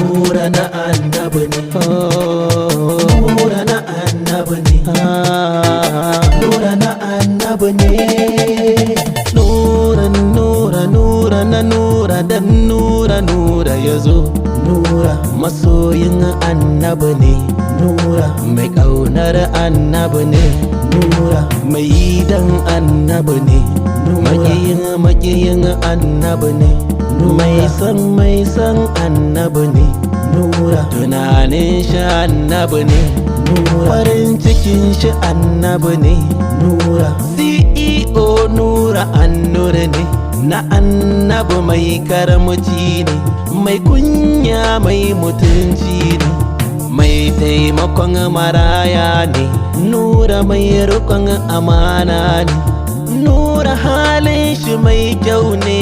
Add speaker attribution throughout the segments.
Speaker 1: nura na annabi ne, nura na annabi ne, nura na annabi ne. Nura nura nura na nura dan nura nura yazo, nura masoyin annabi ne, nura mai ƙaunar annabi ne, nura mai dan annabi ne, makiyin annabi ne, mai san annabi ne, nura tunanin shi annabi ne, nura farin cikin shi annabi ne, nura CEO nura annuri ne, na annabi mai karamci ne, mai kunya mai mutunci ne, mai taimakon maraya ne, nura mai rikon amana ne, nura halin shi mai kyau ne,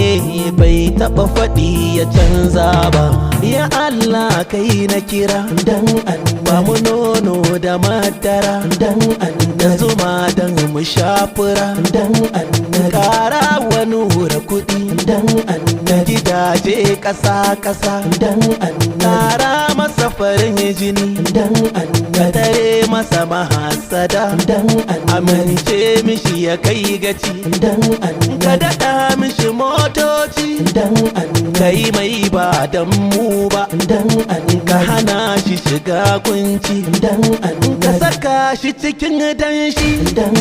Speaker 1: bai taɓa faɗi ya canza ba. Ya Allah kai na kira dan ba mu nono da madara, dan da zuma dan mu shafura, dan kara wa nura kuɗi, dan gidaje ƙasa-ƙasa, dan kara masa farin jini, dan tare masa mahasada, dan amince mishi ya kai gaci, dan ka daɗa mishi motoci, dan kai mai ba dan mu ba, dan ka hana shi shiga kunci, dan ka saka shi cikin danshi, dan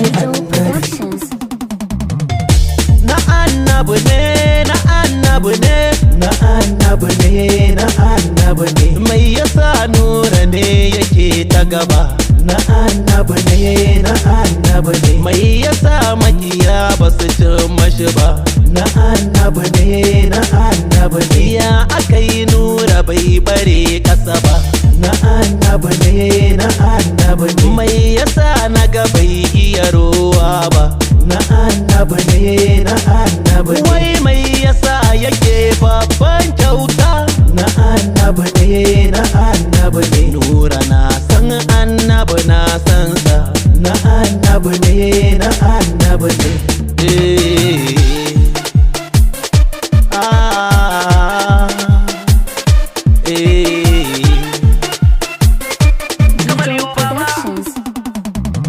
Speaker 1: na annabi ne, na annabi ne, na annabi ne, na annabi ne, mai yasa nura ne yake ta gaba, na annabi ne, na annabi ne, mai yasa makiya ba su ci mashi ba, na annabi ne, na annabi ne, ya akai nura bai bare kasa ba, na annabi ne, na annabi ne, mai yasa na ga bai iya rowa ba, na annabi ne, na annabi ne, wai mai yasa yake babban kyauta, na annabi ne, na annabi ne, nura na san annabi na san sa, na annabi ne, na annabi ne.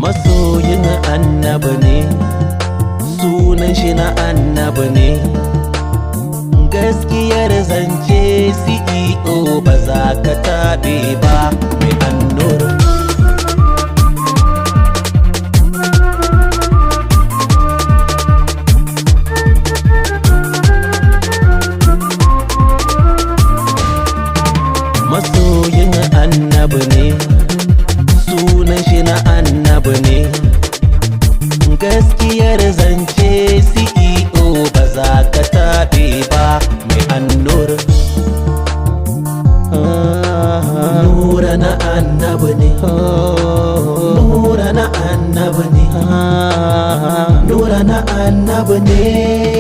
Speaker 1: Masoyin annabi ne, sunan shi na annabi ne, gaskiyar zance CEO ba za ka taɓe ba, mai annur. Masoyin annabi ne, sunan shi na annabi ne, gaskiyar zance CEO ba za ka taɓe ba, mai annur. Nura na annabi ne, nura na annabi ne, nura na annabi ne.